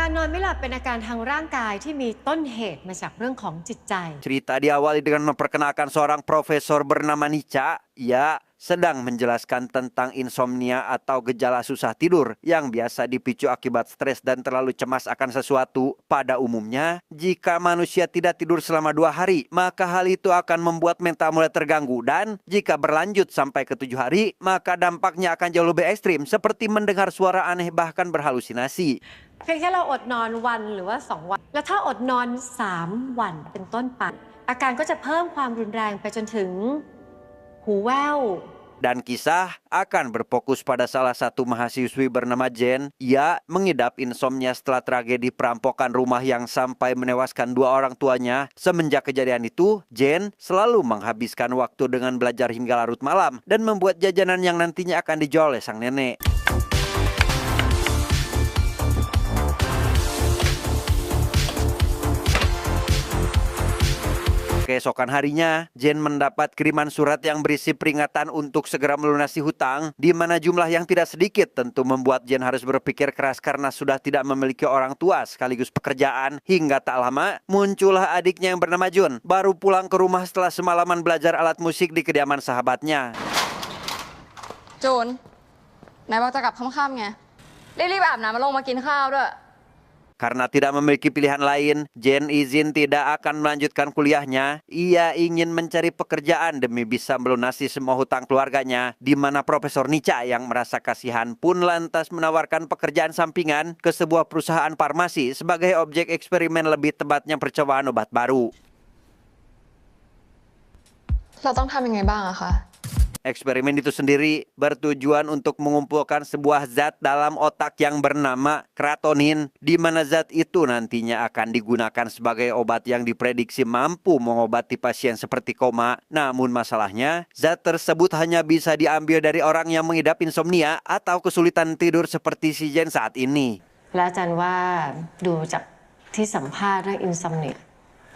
การนอนไม่หลับเป็นอาการทางร่างกายที่มีต้นเหตุมาจากเรื่องของจิตใจ Cerita diawali dengan memperkenalkan seorang profesor bernama Nica. Ia sedang menjelaskan tentang insomnia atau gejala susah tidur yang biasa dipicu akibat stres dan terlalu cemas akan sesuatu. Pada umumnya, jika manusia tidak tidur selama 2 hari, maka hal itu akan membuat mental mulai terganggu. Dan jika berlanjut sampai ke 7 hari, maka dampaknya akan jauh lebih ekstrim, seperti mendengar suara aneh bahkan berhalusinasi. เพียงแค่เราอดนอนวันหรือว่า2 วันแล้วถ้าอดนอน3 วันเป็นต้นไปอาการก็จะเพิ่มความรุนแรงไปจนถึงหูแว่ว Dan kisah akan berfokus pada salah satu mahasiswi bernama Jen. Ia mengidap insomnia setelah tragedi perampokan rumah yang sampai menewaskan 2 orang tuanya. Semenjak kejadian itu, Jen selalu menghabiskan waktu dengan belajar hingga larut malam dan membuat jajanan yang nantinya akan dijual oleh sang nenek. Keesokan harinya, Jen mendapat kiriman surat yang berisi peringatan untuk segera melunasi hutang, di mana jumlah yang tidak sedikit tentu membuat Jen harus berpikir keras karena sudah tidak memiliki orang tua sekaligus pekerjaan. Hingga tak lama, muncullah adiknya yang bernama Jun, baru pulang ke rumah setelah semalaman belajar alat musik di kediaman sahabatnya. Jun, ไหนบอกจะกลับค่ำๆไงรีบอาบน้ำมาลงมากินข้าวด้วย Karena tidak memiliki pilihan lain, Jen izin tidak akan melanjutkan kuliahnya. Ia ingin mencari pekerjaan demi bisa melunasi semua hutang keluarganya, di mana Profesor Nica yang merasa kasihan pun lantas menawarkan pekerjaan sampingan ke sebuah perusahaan farmasi sebagai objek eksperimen, lebih tepatnya percobaan obat baru. เราต้องทำยังไงบ้างอะคะ Eksperimen itu sendiri bertujuan untuk mengumpulkan sebuah zat dalam otak yang bernama kratonin, di mana zat itu nantinya akan digunakan sebagai obat yang diprediksi mampu mengobati pasien seperti koma. Namun masalahnya, zat tersebut hanya bisa diambil dari orang yang mengidap insomnia atau kesulitan tidur seperti si Jen saat ini. และอาจารย์ว่าดูจากที่สัมภาษณ์เรื่องอินซอมเนีย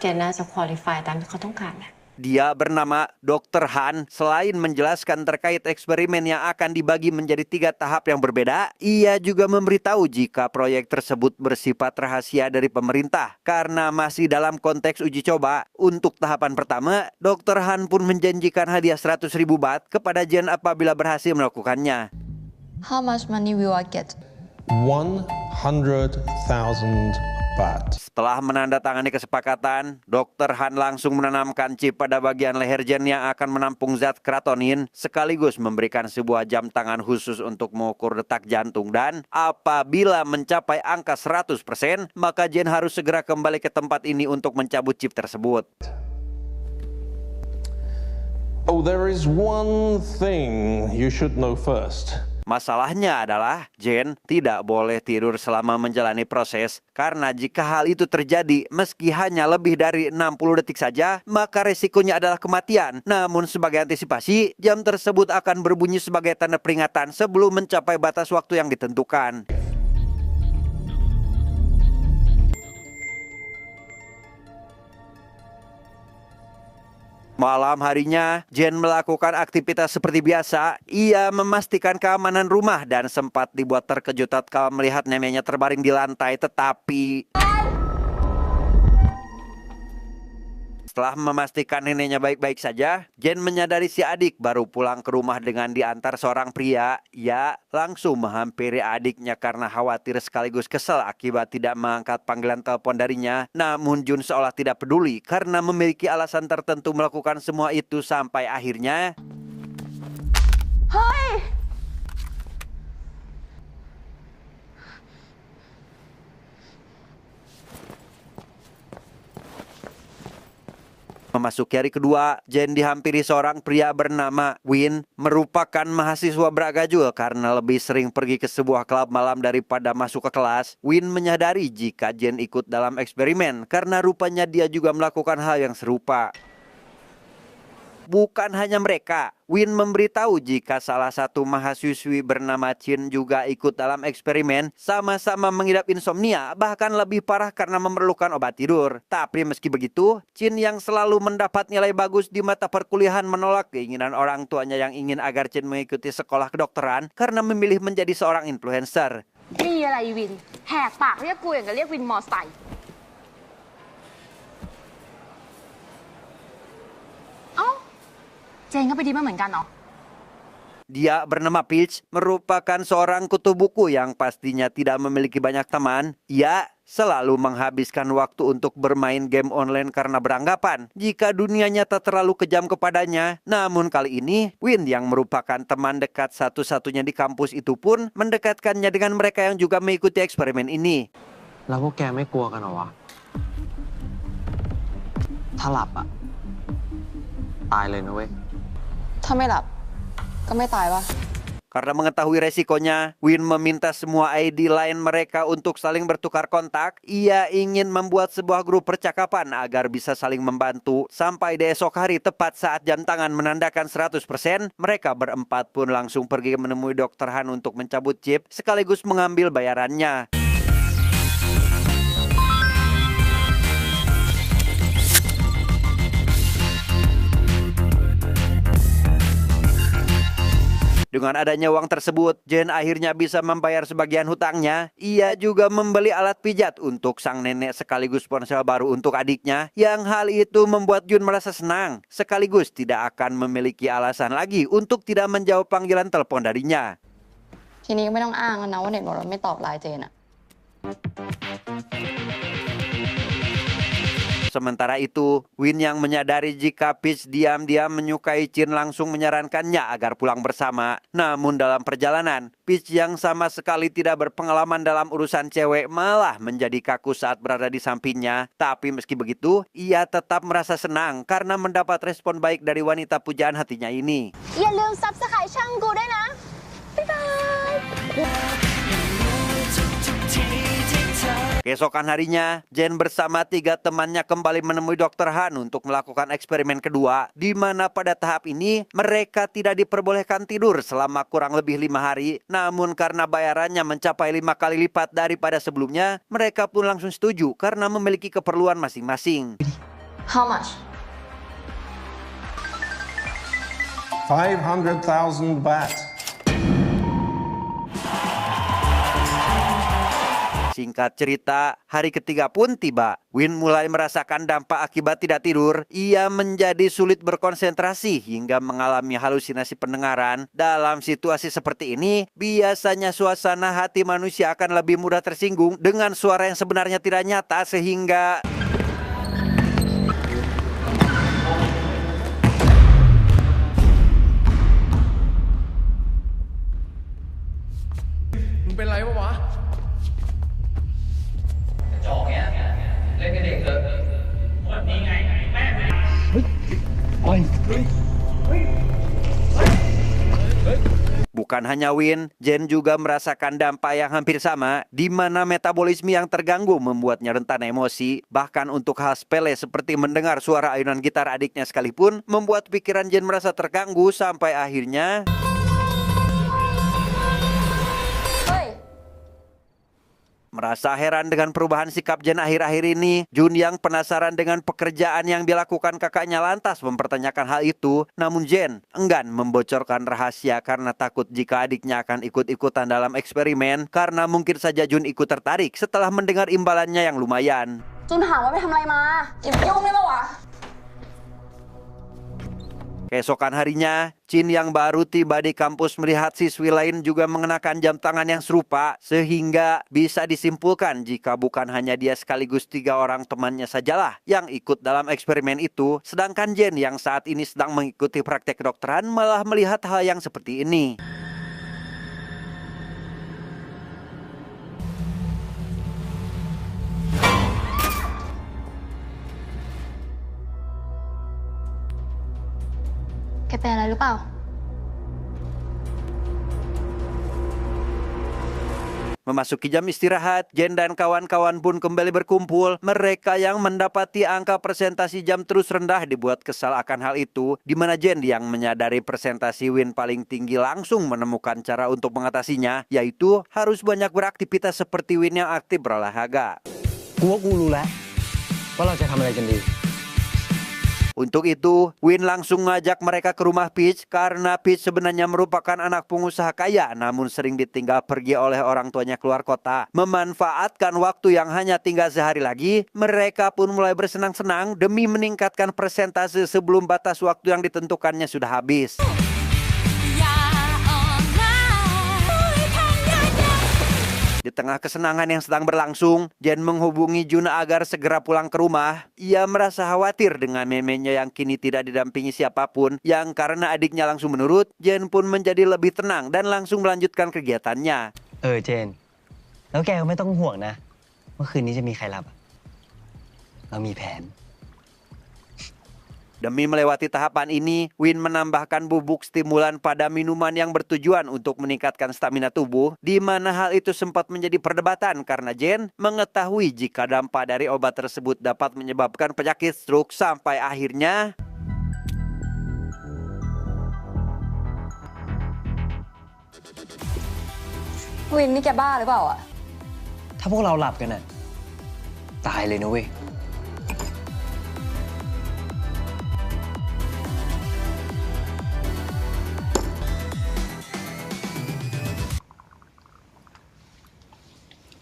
เจนน่าจะคุริฟายตามที่เขาต้องการนะ Dia bernama Dr. Han. Selain menjelaskan terkait eksperimen yang akan dibagi menjadi 3 tahap yang berbeda, ia juga memberitahu jika proyek tersebut bersifat rahasia dari pemerintah karena masih dalam konteks uji coba. Untuk tahapan pertama, Dr. Han pun menjanjikan hadiah 100.000 baht kepada Jen apabila berhasil melakukannya. How much money will I get? 100,000 baht. Setelah menandatangani kesepakatan, Dr. Han langsung menanamkan chip pada bagian leher Jen yang akan menampung zat kratonin, sekaligus memberikan sebuah jam tangan khusus untuk mengukur detak jantung. Dan apabila mencapai angka 100%, maka Jen harus segera kembali ke tempat ini untuk mencabut chip tersebut. Oh, there is one thing you should know first. Masalahnya adalah Jen tidak boleh tidur selama menjalani proses, karena jika hal itu terjadi meski hanya lebih dari 60 detik saja, maka resikonya adalah kematian. Namun sebagai antisipasi, jam tersebut akan berbunyi sebagai tanda peringatan sebelum mencapai batas waktu yang ditentukan. Malam harinya, Jen melakukan aktivitas seperti biasa. Ia memastikan keamanan rumah dan sempat dibuat terkejut tatkala melihat neneknya terbaring di lantai. Tetapi setelah memastikan neneknya baik-baik saja, Jen menyadari si adik baru pulang ke rumah dengan diantar seorang pria. Ia langsung menghampiri adiknya karena khawatir sekaligus kesal akibat tidak mengangkat panggilan telepon darinya. Namun Jun seolah tidak peduli karena memiliki alasan tertentu melakukan semua itu sampai akhirnya... Hey! Memasuki hari kedua, Jen dihampiri seorang pria bernama Win, merupakan mahasiswa beragajul karena lebih sering pergi ke sebuah klub malam daripada masuk ke kelas. Win menyadari jika Jen ikut dalam eksperimen karena rupanya dia juga melakukan hal yang serupa. Bukan hanya mereka, Win memberitahu jika salah satu mahasiswi bernama Chin juga ikut dalam eksperimen, sama-sama mengidap insomnia, bahkan lebih parah karena memerlukan obat tidur. Tapi meski begitu, Chin yang selalu mendapat nilai bagus di mata perkuliahan menolak keinginan orang tuanya yang ingin agar Chin mengikuti sekolah kedokteran karena memilih menjadi seorang influencer. มีอะไรวิน แหกปากเรียกกูอย่างกับเรียกวินมอไซค์เอ้า เจนก็ไปดีมาเหมือนกันเนาะ Dia bernama Peach merupakan seorang kutu buku yang pastinya tidak memiliki banyak teman. Ia selalu menghabiskan waktu untuk bermain game online karena beranggapan jika dunia nyata terlalu kejam kepadanya. Namun kali ini, Win yang merupakan teman dekat satu-satunya di kampus itu pun mendekatkannya dengan mereka yang juga mengikuti eksperimen ini. แล้วพวกแกไม่กลัวกันเหรอวะ ถ้าหลับอ่ะ ตายเลยนะเว้ย ถ้าไม่หลับ ก็ไม่ตายปะ Karena mengetahui resikonya, Win meminta semua ID lain mereka untuk saling bertukar kontak. Ia ingin membuat sebuah grup percakapan agar bisa saling membantu. Sampai di esok hari tepat saat jam tangan menandakan 100%, mereka berempat pun langsung pergi menemui Dr. Han untuk mencabut chip sekaligus mengambil bayarannya. Dengan adanya uang tersebut, Jen akhirnya bisa membayar sebagian hutangnya. Ia juga membeli alat pijat untuk sang nenek sekaligus ponsel baru untuk adiknya. Yang hal itu membuat Jun merasa senang, sekaligus tidak akan memiliki alasan lagi untuk tidak menjawab panggilan telepon darinya. ทีนี้ก็ไม่ต้องอ้างแล้วนะว่าเน็ตบอกเราไม่ตอบไลน์เจนอะ Sementara itu, Win yang menyadari jika Peach diam-diam menyukai Chin langsung menyarankannya agar pulang bersama. Namun dalam perjalanan, Peach yang sama sekali tidak berpengalaman dalam urusan cewek malah menjadi kaku saat berada di sampingnya. Tapi meski begitu, ia tetap merasa senang karena mendapat respon baik dari wanita pujaan hatinya ini. อย่าลืมซับสไครต์ช่องกูด้วยนะ บ๊ายบาย Keesokan harinya, Jen bersama 3 temannya kembali menemui Dr. Han untuk melakukan eksperimen kedua, di mana pada tahap ini mereka tidak diperbolehkan tidur selama kurang lebih 5 hari. Namun karena bayarannya mencapai 5 kali lipat daripada sebelumnya, mereka pun langsung setuju karena memiliki keperluan masing-masing. How much? 500,000 baht. Singkat cerita, hari ketiga pun tiba. Win mulai merasakan dampak akibat tidak tidur. Ia menjadi sulit berkonsentrasi hingga mengalami halusinasi pendengaran. Dalam situasi seperti ini, biasanya suasana hati manusia akan lebih mudah tersinggung dengan suara yang sebenarnya tidak nyata sehingga... Bukan hanya Win, Jen juga merasakan dampak yang hampir sama, di mana metabolisme yang terganggu membuatnya rentan emosi. Bahkan untuk hal sepele seperti mendengar suara ayunan gitar adiknya sekalipun, membuat pikiran Jen merasa terganggu sampai akhirnya... Merasa heran dengan perubahan sikap Jen akhir-akhir ini, Jun yang penasaran dengan pekerjaan yang dilakukan kakaknya lantas mempertanyakan hal itu. Namun Jen enggan membocorkan rahasia karena takut jika adiknya akan ikut-ikutan dalam eksperimen, karena mungkin saja Jun ikut tertarik setelah mendengar imbalannya yang lumayan. จุนถามว่าไปทำอะไรมาอย่าไปยุ่งได้ปะวะ Keesokan harinya, Chin yang baru tiba di kampus melihat siswi lain juga mengenakan jam tangan yang serupa, sehingga bisa disimpulkan jika bukan hanya dia sekaligus 3 orang temannya sajalah yang ikut dalam eksperimen itu, sedangkan Jen yang saat ini sedang mengikuti praktek kedokteran malah melihat hal yang seperti ini. Memasuki jam istirahat, Jen dan kawan-kawan pun kembali berkumpul. Mereka yang mendapati angka presentasi jam terus rendah dibuat kesal akan hal itu, di mana Jen yang menyadari presentasi Win paling tinggi langsung menemukan cara untuk mengatasinya, yaitu harus banyak beraktivitas seperti Win yang aktif berolahraga. Untuk itu, Win langsung ngajak mereka ke rumah Peach karena Peach sebenarnya merupakan anak pengusaha kaya namun sering ditinggal pergi oleh orang tuanya keluar kota. Memanfaatkan waktu yang hanya tinggal sehari lagi, mereka pun mulai bersenang-senang demi meningkatkan persentase sebelum batas waktu yang ditentukannya sudah habis. Di tengah kesenangan yang sedang berlangsung, Jen menghubungi Jun agar segera pulang ke rumah. Ia merasa khawatir dengan memenya yang kini tidak didampingi siapapun, yang karena adiknya langsung menurut, Jen pun menjadi lebih tenang dan langsung melanjutkan kegiatannya. เจน แล้วแกก็ไม่ต้องห่วงนะว่าคืนนี้จะมีใครรับอะเรามีแผน Demi melewati tahapan ini, Win menambahkan bubuk stimulan pada minuman yang bertujuan untuk meningkatkan stamina tubuh, di mana hal itu sempat menjadi perdebatan karena Jen mengetahui jika dampak dari obat tersebut dapat menyebabkan penyakit stroke sampai akhirnya Win นี่แกบ้าหรือเปล่าอะ ถ้าพวกเราหลับกันน่ะตายเลยนะเว้ย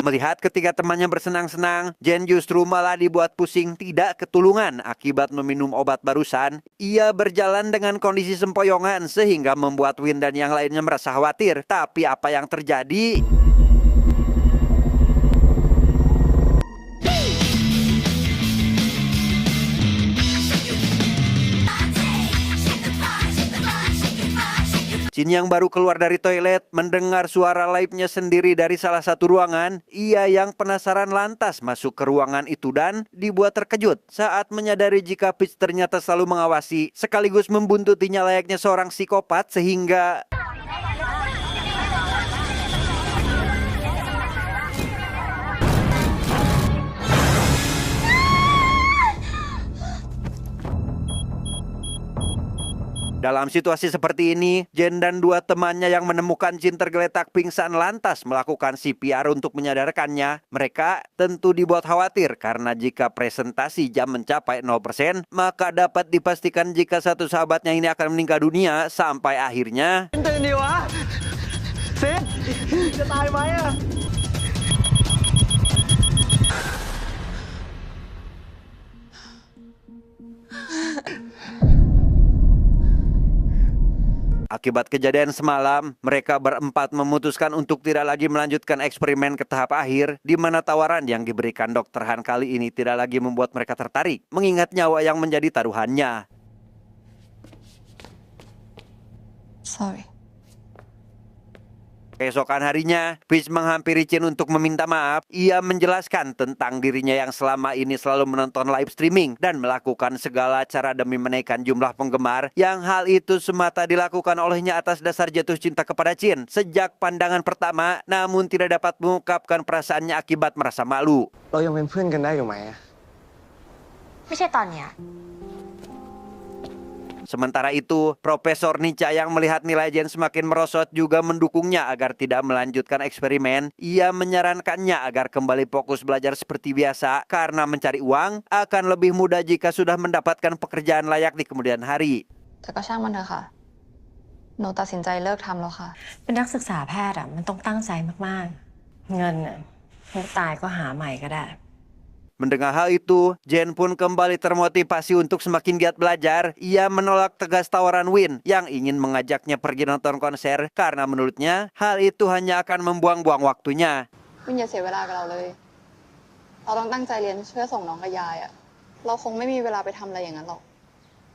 Melihat ketiga temannya bersenang-senang, Jen justru malah dibuat pusing tidak ketulungan akibat meminum obat barusan. Ia berjalan dengan kondisi sempoyongan sehingga membuat Win dan yang lainnya merasa khawatir. Tapi apa yang terjadi? Jin yang baru keluar dari toilet mendengar suara laibnya sendiri dari salah satu ruangan. Ia yang penasaran lantas masuk ke ruangan itu dan dibuat terkejut saat menyadari jika Peach ternyata selalu mengawasi sekaligus membuntutinya layaknya seorang psikopat sehingga dalam situasi seperti ini, Jen dan dua temannya yang menemukan Jin tergeletak pingsan lantas melakukan CPR untuk menyadarkannya. Mereka tentu dibuat khawatir karena jika presentasi jam mencapai 0%, maka dapat dipastikan jika satu sahabatnya ini akan meninggal dunia sampai akhirnya ตื่นดิวะเซนจะตายไหมอะ Akibat kejadian semalam, mereka berempat memutuskan untuk tidak lagi melanjutkan eksperimen ke tahap akhir, di mana tawaran yang diberikan Dr. Han kali ini tidak lagi membuat mereka tertarik, mengingat nyawa yang menjadi taruhannya. Sorry. Keesokan harinya, Peach menghampiri Jin untuk meminta maaf. Ia menjelaskan tentang dirinya yang selama ini selalu menonton live streaming dan melakukan segala cara demi menaikkan jumlah penggemar, yang hal itu semata dilakukan olehnya atas dasar jatuh cinta kepada Jin sejak pandangan pertama, namun tidak dapat mengungkapkan perasaannya akibat merasa malu. เรายังเป็นเพื่อนกันได้อยู่ไหมอะ ไม่ใช่ตอนเนี้ย Sementara itu, Profesor Nica yang melihat nilai Jen semakin merosot juga mendukungnya agar tidak melanjutkan eksperimen. Ia menyarankannya agar kembali fokus belajar seperti biasa karena mencari uang akan lebih mudah jika sudah mendapatkan pekerjaan layak di kemudian hari. แต่ก็ช่างมันเถอะค่ะหนูตัดสินใจเลิกทำแล้วค่ะ เป็นนักศึกษาแพทย์อ่ะมันต้องตั้งใจมากๆ เงินอ่ะไม่ตายก็หาใหม่ก็ได้ Mendengar hal itu, Jen pun kembali termotivasi untuk semakin giat belajar. Ia menolak tegas tawaran Win yang ingin mengajaknya pergi nonton konser karena menurutnya hal itu hanya akan membuang-buang waktunya. วินอย่าเสียเวลากับเราเลย เราต้องตั้งใจเรียนช่วยส่งน้องกับยายอะเราคงไม่มีเวลาไปทำอะไรอย่างนั้นหรอก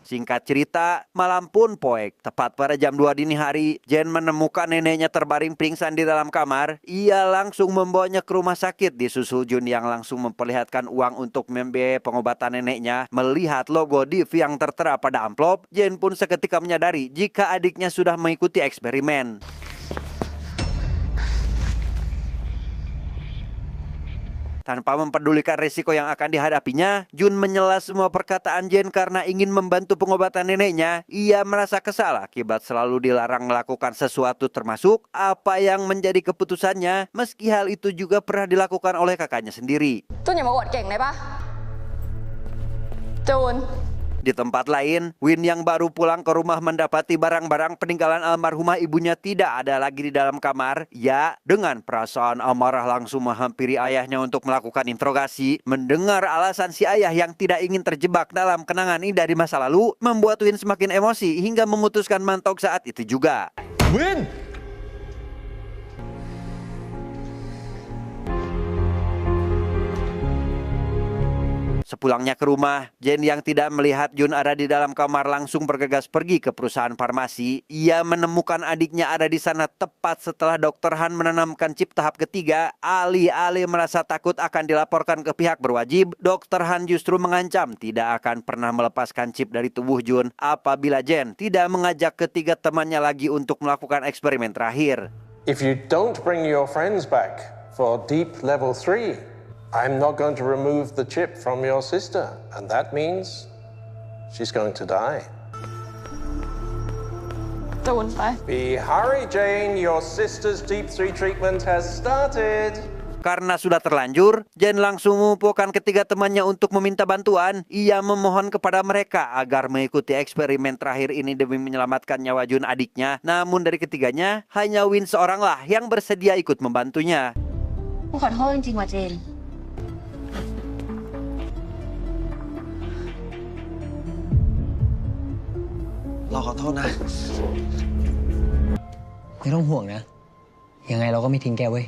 Singkat cerita, malam pun poek. Tepat pada jam 2 dini hari, Jen menemukan neneknya terbaring pingsan di dalam kamar. Ia langsung membawanya ke rumah sakit disusul Jun yang langsung memperlihatkan uang untuk membiayai pengobatan neneknya. Melihat logo Div yang tertera pada amplop, Jen pun seketika menyadari jika adiknya sudah mengikuti eksperimen. Tanpa mempedulikan risiko yang akan dihadapinya, Jun menyela semua perkataan Jen karena ingin membantu pengobatan neneknya. Ia merasa kesal akibat selalu dilarang melakukan sesuatu termasuk apa yang menjadi keputusannya, meski hal itu juga pernah dilakukan oleh kakaknya sendiri. จูนอย่ามาอวดเก่งได้ปะจูน Di tempat lain, Win yang baru pulang ke rumah mendapati barang-barang peninggalan almarhumah ibunya tidak ada lagi di dalam kamar. Ya, dengan perasaan amarah langsung menghampiri ayahnya untuk melakukan interogasi. Mendengar alasan si ayah yang tidak ingin terjebak dalam kenangan indah di masa lalu, membuat Win semakin emosi hingga memutuskan mentok saat itu juga. Win! Sepulangnya ke rumah, Jen yang tidak melihat Jun ada di dalam kamar langsung bergegas pergi ke perusahaan farmasi. Ia menemukan adiknya ada di sana tepat setelah Dr. Han menanamkan chip tahap ketiga. Alih-alih merasa takut akan dilaporkan ke pihak berwajib, Dr. Han justru mengancam tidak akan pernah melepaskan chip dari tubuh Jun apabila Jen tidak mengajak ketiga temannya lagi untuk melakukan eksperimen terakhir. If you don't bring your friends back for deep level 3, I'm not going to remove the chip from your sister, and that means she's going to die. จูนไป Hurry, Jane, your sister's deep 3 treatment has started. Karena sudah terlanjur, Jen langsung mengumpulkan ketiga temannya untuk meminta bantuan. Ia memohon kepada mereka agar mengikuti eksperimen terakhir ini demi menyelamatkan nyawa Jun adiknya. Namun dari ketiganya, hanya Win seoranglah yang bersedia ikut membantunya. กูขอโทษจริงๆว่ะเจน เราขอโทษนะ ไม่ต้องห่วงนะ ยังไงเราก็ไม่ทิ้งแกเว้ย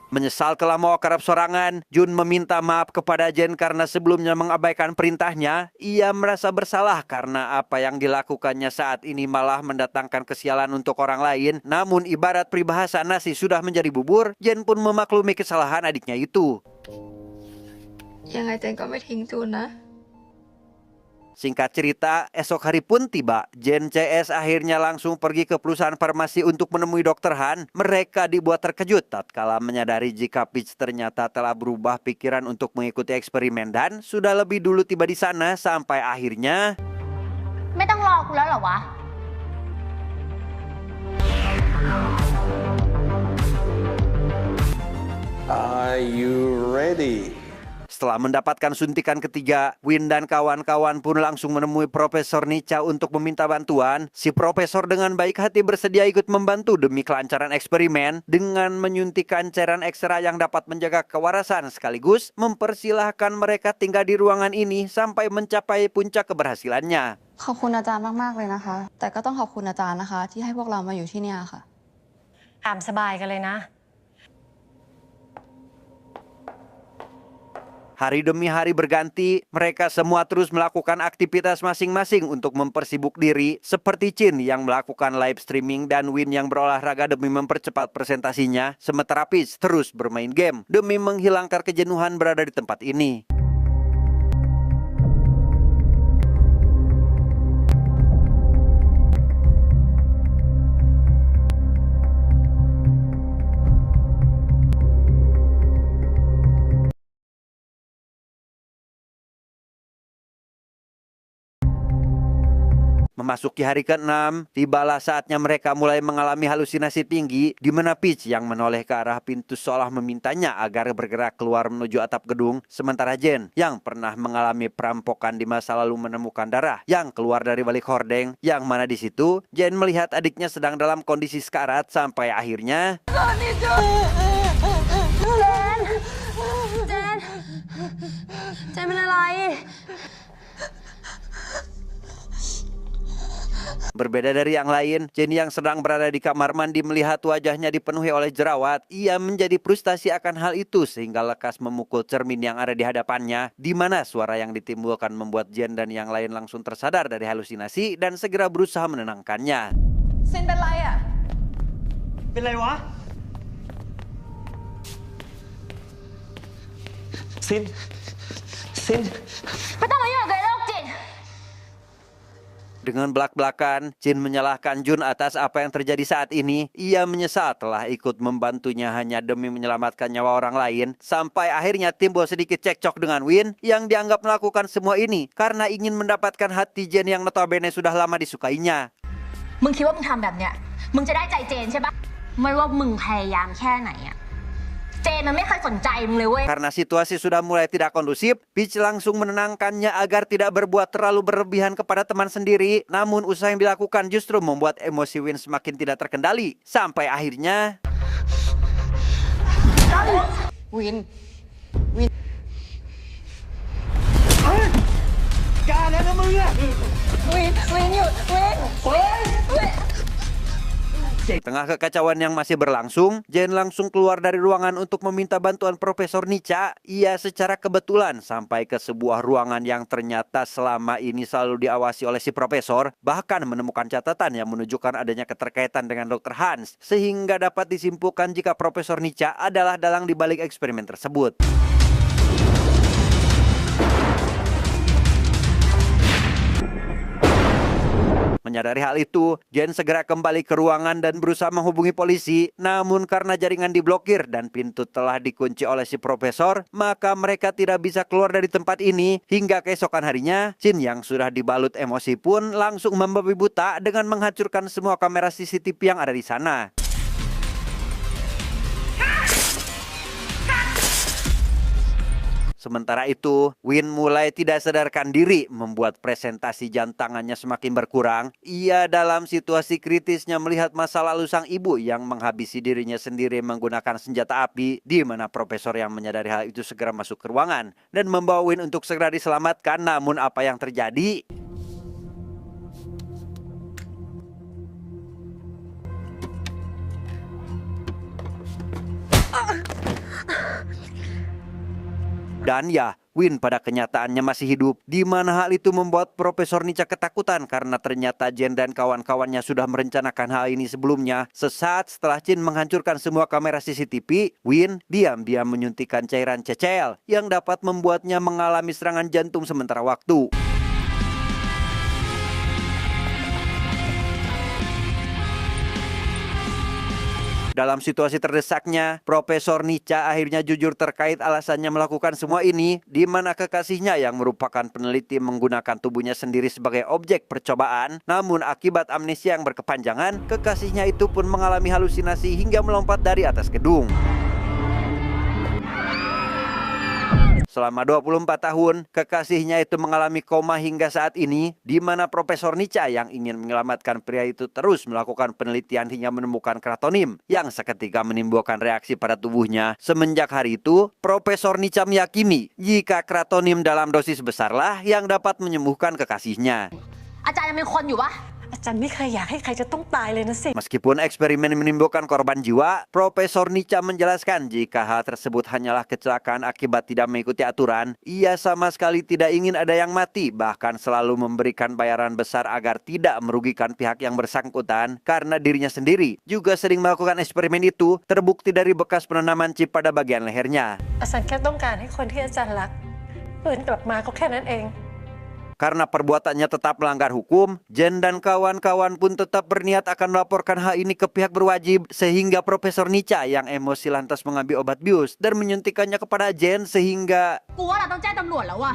Menyesal telah mau kerap sorangan, Jun meminta maaf kepada Jen karena sebelumnya mengabaikan perintahnya. Ia merasa bersalah karena apa yang dilakukannya saat ini malah mendatangkan kesialan untuk orang lain. Namun ibarat peribahasa nasi sudah menjadi bubur, Jen pun memaklumi kesalahan adiknya itu. ยังไงเจนก็ไม่ทิ้งจูนนะ Singkat cerita, esok hari pun tiba. Jen CS akhirnya langsung pergi ke perusahaan farmasi untuk menemui Dr. Han. Mereka dibuat terkejut tatkala menyadari jika Peach ternyata telah berubah pikiran untuk mengikuti eksperimen dan sudah lebih dulu tiba di sana sampai akhirnya ไม่ต้องรอกูแล้วเหรอวะ Are you ready? Setelah mendapatkan suntikan ketiga, Win dan kawan-kawan pun langsung menemui Profesor Nica untuk meminta bantuan. Si profesor dengan baik hati bersedia ikut membantu demi kelancaran eksperimen dengan menyuntikkan cairan ekstra yang dapat menjaga kewarasan sekaligus mempersilahkan mereka tinggal di ruangan ini sampai mencapai puncak keberhasilannya. ขอบคุณอาจารย์มากๆเลยนะคะ แต่ก็ต้องขอบคุณอาจารย์นะคะ ที่ให้พวกเรามาอยู่ที่เนี่ยค่ะ ตามสบายกันเลยนะ Hari demi hari berganti, mereka semua terus melakukan aktivitas masing-masing untuk mempersibuk diri, seperti Chin yang melakukan live streaming dan Win yang berolahraga demi mempercepat presentasinya, sementara Peach terus bermain game demi menghilangkan kejenuhan berada di tempat ini. Memasuki hari ke-6, tibalah saatnya mereka mulai mengalami halusinasi tinggi di mana Peach yang menoleh ke arah pintu seolah memintanya agar bergerak keluar menuju atap gedung, sementara Jen yang pernah mengalami perampokan di masa lalu menemukan darah yang keluar dari balik hordeng, yang mana di situ Jen melihat adiknya sedang dalam kondisi sekarat sampai akhirnya Jen เป็นอะไร Berbeda dari yang lain, Jenny yang sedang berada di kamar mandi melihat wajahnya dipenuhi oleh jerawat. Ia menjadi frustasi akan hal itu sehingga lekas memukul cermin yang ada di hadapannya, di mana suara yang ditimbulkan membuat Jen dan yang lain langsung tersadar dari halusinasi dan segera berusaha menenangkannya. Sin เป็นไรอ่ะ เป็นไรวะ ซิน ไม่ต้องมายุ่งกับไอ้โรคจิต Dengan belak-belakan, Jin menyalahkan Jun atas apa yang terjadi saat ini. Ia menyesal telah ikut membantunya hanya demi menyelamatkan nyawa orang lain. Sampai akhirnya timbul sedikit cekcok dengan Win yang dianggap melakukan semua ini karena ingin mendapatkan hati Jin yang notabene sudah lama disukainya. มึงคิดว่ามึงทำแบบเนี้ยมึงจะได้ใจเจนใช่ปะไม่ว่ามึงพยายามแค่ไหนอะใจ เจนมันไม่เคยสนใจมึงเลยเว้ย Karena situasi sudah mulai tidak kondusif, Peach langsung menenangkannya agar tidak berbuat terlalu berlebihan kepada teman sendiri. Namun usaha yang dilakukan justru membuat emosi Win semakin tidak terkendali. Sampai akhirnya... Win หยุด Di tengah kekacauan yang masih berlangsung, Jen langsung keluar dari ruangan untuk meminta bantuan Profesor Nica. Ia secara kebetulan sampai ke sebuah ruangan yang ternyata selama ini selalu diawasi oleh si profesor, bahkan menemukan catatan yang menunjukkan adanya keterkaitan dengan Dr. Hans, sehingga dapat disimpulkan jika Profesor Nica adalah dalang dibalik eksperimen tersebut. Menyadari hal itu, Jen segera kembali ke ruangan dan berusaha menghubungi polisi. Namun karena jaringan diblokir dan pintu telah dikunci oleh si profesor, maka mereka tidak bisa keluar dari tempat ini. Hingga keesokan harinya, Jin yang sudah dibalut emosi pun langsung membabi buta dengan menghancurkan semua kamera CCTV yang ada di sana. Sementara itu, Win mulai tidak sadarkan diri, membuat presentasi jam tangannya semakin berkurang. Ia dalam situasi kritisnya melihat masa lalu sang ibu yang menghabisi dirinya sendiri menggunakan senjata api, di mana profesor yang menyadari hal itu segera masuk ke ruangan dan membawa Win untuk segera diselamatkan. Namun apa yang terjadi? Dan ya, Win pada kenyataannya masih hidup, di mana hal itu membuat Profesor Nica ketakutan karena ternyata Jen dan kawan-kawannya sudah merencanakan hal ini sebelumnya. Sesaat setelah Jin menghancurkan semua kamera CCTV, Win diam-diam menyuntikkan cairan CCL yang dapat membuatnya mengalami serangan jantung sementara waktu. Dalam situasi terdesaknya, Profesor Nica akhirnya jujur terkait alasannya melakukan semua ini, di mana kekasihnya yang merupakan peneliti menggunakan tubuhnya sendiri sebagai objek percobaan. Namun akibat amnesia yang berkepanjangan, kekasihnya itu pun mengalami halusinasi hingga melompat dari atas gedung. Selama 24 tahun, kekasihnya itu mengalami koma hingga saat ini, di mana Profesor Nica yang ingin menyelamatkan pria itu terus melakukan penelitian hingga menemukan kratonim yang seketika menimbulkan reaksi pada tubuhnya. Semenjak hari itu, Profesor Nica meyakini jika kratonim dalam dosis besarlah yang dapat menyembuhkan kekasihnya. อาจารย์ยังเป็นคนอยู่ปะ อาจารย์ไม่เคยอยากให้ใครจะต้องตายเลยนะสิ Meskipun eksperimen menimbulkan korban jiwa, Profesor Nica menjelaskan jika hal tersebut hanyalah kecelakaan akibat tidak mengikuti aturan. Ia sama sekali tidak ingin ada yang mati, bahkan selalu memberikan bayaran besar agar tidak merugikan pihak yang bersangkutan. Karena dirinya sendiri juga sering melakukan eksperimen itu, terbukti dari bekas penanaman chip pada bagian lehernya. อาจารย์แค่ต้องการให้คนที่อาจารย์รักฟื้นกลับมาก็แค่นั้นเอง Karena perbuatannya tetap melanggar hukum, Jen dan kawan-kawan pun tetap berniat akan melaporkan hal ini ke pihak berwajib, sehingga Profesor Nica yang emosi lantas mengambil obat bius dan menyuntikannya kepada Jen sehingga... กูว่าเราต้องแจ้งตำรวจแล้วว่ะ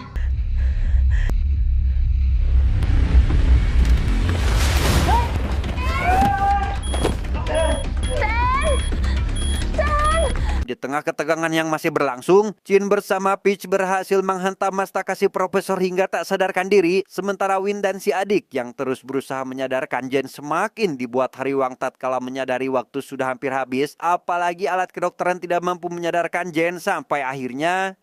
Di tengah ketegangan yang masih berlangsung, Jin bersama Peach berhasil menghantam mastaka si profesor hingga tak sadarkan diri. Sementara Win dan si adik yang terus berusaha menyadarkan Jen semakin dibuat hariwang tatkala menyadari waktu sudah hampir habis. Apalagi alat kedokteran tidak mampu menyadarkan Jen sampai akhirnya...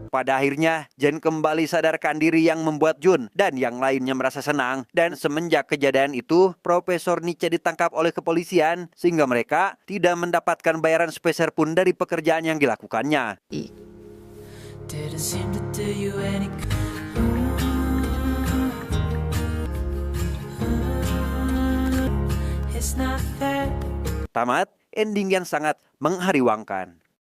Pada akhirnya, Jen kembali sadarkan diri yang membuat Jun dan yang lainnya merasa senang. Dan semenjak kejadian itu, Profesor Nica ditangkap oleh kepolisian sehingga mereka tidak mendapatkan bayaran sepeser pun dari pekerjaan yang dilakukannya. Tamat, ending yang sangat menghariwangkan.